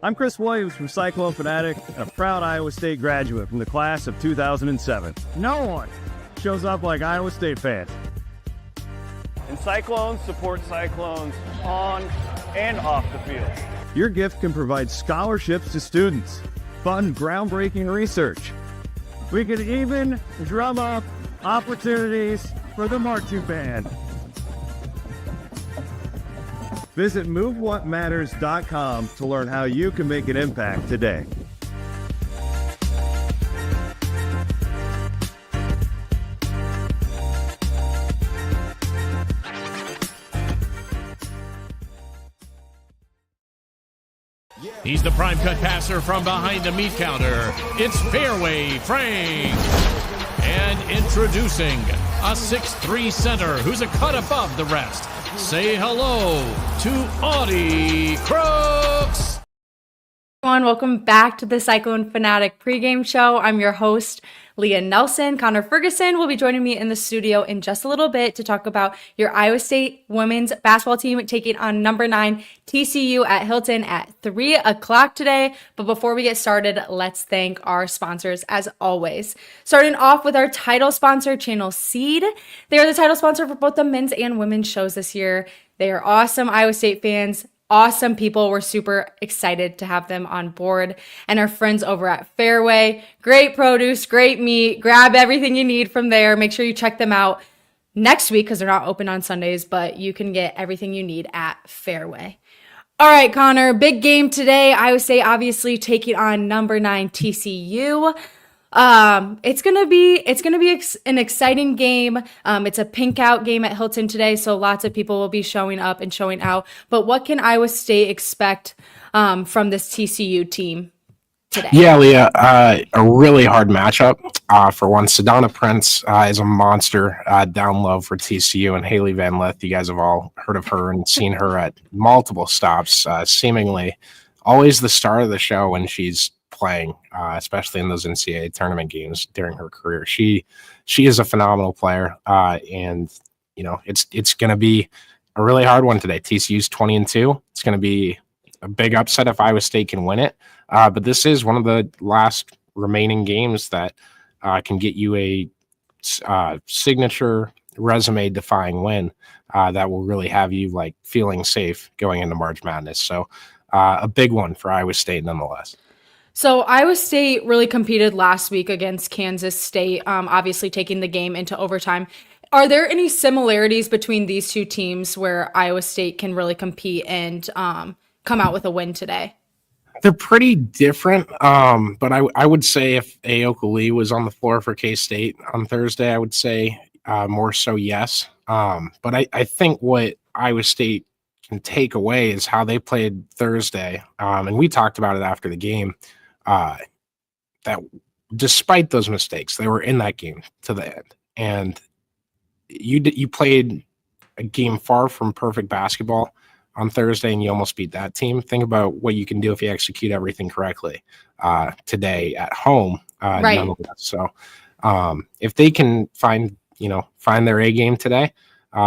I'm Chris Williams from Cyclone Fanatic and a proud Iowa State graduate from the class of 2007. No one shows up like Iowa State fans. And Cyclones support Cyclones on and off the field. Your gift can provide scholarships to students, fund groundbreaking research. We could even drum up opportunities for the marching band. Visit MoveWhatMatters.com to learn how you can make an impact today. He's the prime cut passer from behind the meat counter. It's Fairway Frank. And introducing a 6'3" center who's a cut above the rest. Say hello to Audie Crooks. Everyone, welcome back to the Cyclone Fanatic pregame show. I'm your host, Leah Nelson. Connor Ferguson will be joining me in the studio in just a little bit to talk about your Iowa State women's basketball team taking on number 9 TCU at Hilton at 3 o'clock today. But before we get started, let's thank our sponsors as always. Starting off with our title sponsor, Channel Seed. They are the title sponsor for both the men's and women's shows this year. They are awesome Iowa State fans. Awesome people. We're super excited to have them on board. And our friends over at Fairway, great produce, great meat. Grab everything you need from there. Make sure you check them out next week because they're not open on Sundays, but you can get everything you need at Fairway. All right, Connor, big game today. Iowa State obviously taking on number 9 TCU. It's gonna be an exciting game. It's a pink out game at Hilton today, so lots of people will be showing up and showing out. But what can Iowa State expect from this TCU team today? Yeah, Leah, a really hard matchup. For one, Sedona Prince is a monster down low for TCU, and Haley Van Lith. You guys have all heard of her and seen her at multiple stops, seemingly always the star of the show when she's playing, especially in those NCAA tournament games during her career. She is a phenomenal player, and you know it's going to be a really hard one today. TCU's 20-2. It's going to be a big upset if Iowa State can win it, but this is one of the last remaining games that can get you a signature resume-defying win that will really have you like feeling safe going into March Madness. So a big one for Iowa State nonetheless. So Iowa State really competed last week against Kansas State, obviously taking the game into overtime. Are there any similarities between these two teams where Iowa State can really compete and come out with a win today? They're pretty different, but I would say if Aoka Lee was on the floor for K-State on Thursday, I would say more so yes. But I think what Iowa State can take away is how they played Thursday, and we talked about it after the game. That despite those mistakes, they were in that game to the end, and you played a game far from perfect basketball on Thursday, and you almost beat that team. Think about what you can do if you execute everything correctly today at home. Right. So if they can find their A game today,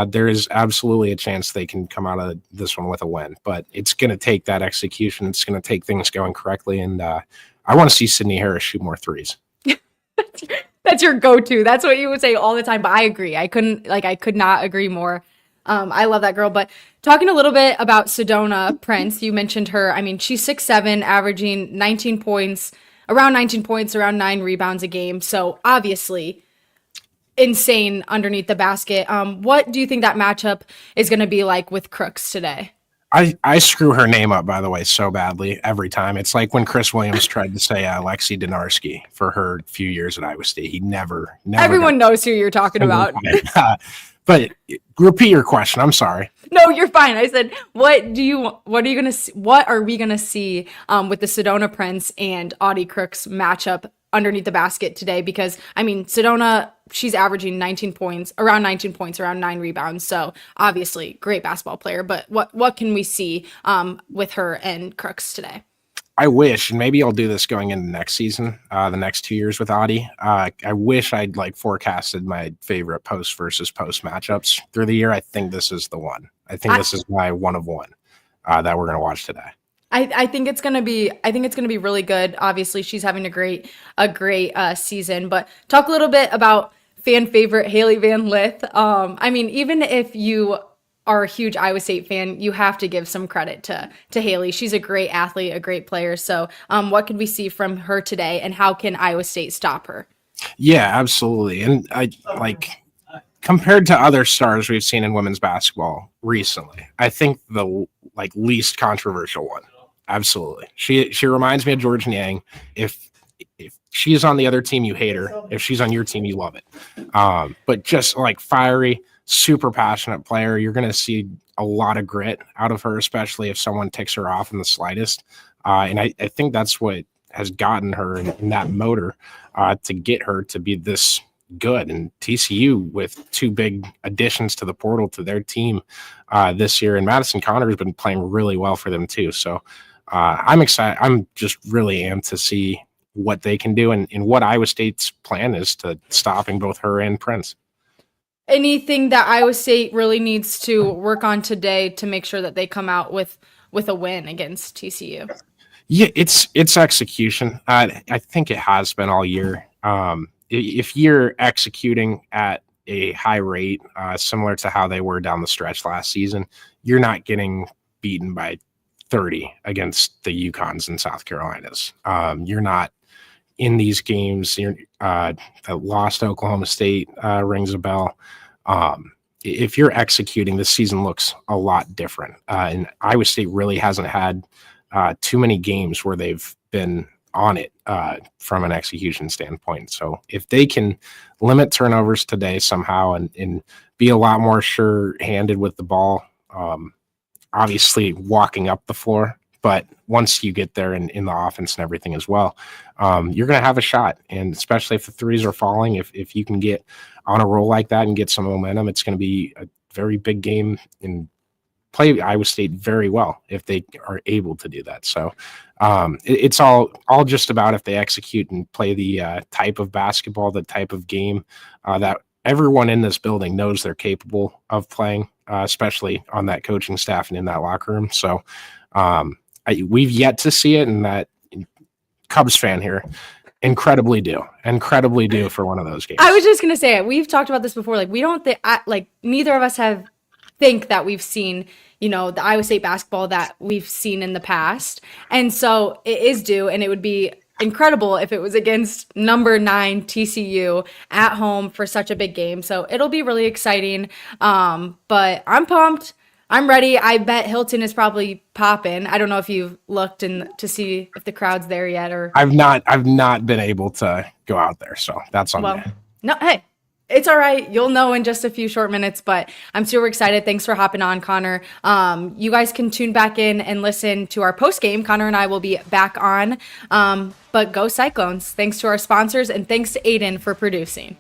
there is absolutely a chance they can come out of this one with a win. But it's going to take that execution. It's going to take things going correctly, and I want to see Sydney Harris shoot more threes. That's your go-to. That's what you would say all the time. But I agree. I could not agree more. I love that girl. But talking a little bit about Sedona Prince, you mentioned her. I mean, she's 6'7", averaging 19 points, around 9 rebounds a game. So obviously insane underneath the basket. What do you think that matchup is going to be like with Crooks today? I screw her name up, by the way, so badly every time. It's like when Chris Williams tried to say Alexi Donarski for her few years at Iowa State. He never. Everyone knows who you're talking about. But repeat your question. I'm sorry. No, you're fine. I said, what are we gonna see with the Sedona Prince and Audie Crooks matchup underneath the basket today? Because I mean, Sedona, she's averaging 19 points, around 9 rebounds. So obviously great basketball player, but what can we see with her and Crooks today? I wish, and maybe I'll do this going into next season, the next 2 years with Audie. I wish I'd forecasted my favorite post versus post matchups through the year. I think this is the one. I think this is my one of one that we're going to watch today. I think it's gonna be really good. Obviously, she's having a great season. But talk a little bit about fan favorite Haley Van Lith. I mean, even if you are a huge Iowa State fan, you have to give some credit to Haley. She's a great athlete, a great player. So, what could we see from her today, and how can Iowa State stop her? Yeah, absolutely. And I compared to other stars we've seen in women's basketball recently, I think the least controversial one. Absolutely. She reminds me of Georgia Niang. If she's on the other team, you hate her. If she's on your team, you love it. But just fiery, super passionate player. You're going to see a lot of grit out of her, especially if someone ticks her off in the slightest. And I think that's what has gotten her in that motor to get her to be this good. And TCU, with two big additions to the portal to their team this year, and Madison Connor has been playing really well for them too. So I'm excited. I'm just really amped to see what they can do and what Iowa State's plan is to stopping both her and Prince. Anything that Iowa State really needs to work on today to make sure that they come out with a win against TCU? Yeah, it's execution. I think it has been all year. If you're executing at a high rate, similar to how they were down the stretch last season, you're not getting beaten by 30 against the UConns and South Carolinas. You're not in these games. That lost to Oklahoma State rings a bell. If you're executing, this season looks a lot different. And Iowa State really hasn't had too many games where they've been on it from an execution standpoint. So if they can limit turnovers today somehow and be a lot more sure-handed with the ball, obviously walking up the floor, but once you get there in the offense and everything as well, you're going to have a shot. And especially if the threes are falling, if you can get on a roll like that and get some momentum, it's going to be a very big game and play Iowa State very well if they are able to do that. So it's all just about if they execute and play the type of basketball, the type of game that everyone in this building knows they're capable of playing, especially on that coaching staff and in that locker room. So we've yet to see it, and that Cubs fan here incredibly due for one of those games. I was just going to say it. We've talked about this before. We don't think, neither of us think that we've seen, the Iowa State basketball that we've seen in the past. And so it is due, and it would be incredible if it was against number 9 TCU at home for such a big game. So it'll be really exciting. But I'm pumped. I'm ready. I bet Hilton is probably popping. I don't know if you've looked to see if the crowd's there yet, or I've not been able to go out there, so that's on me. No, hey, it's all right. You'll know in just a few short minutes, but I'm super excited. Thanks for hopping on, Connor. You guys can tune back in and listen to our post game. Connor and I will be back on. But go Cyclones. Thanks to our sponsors, and thanks to Aiden for producing.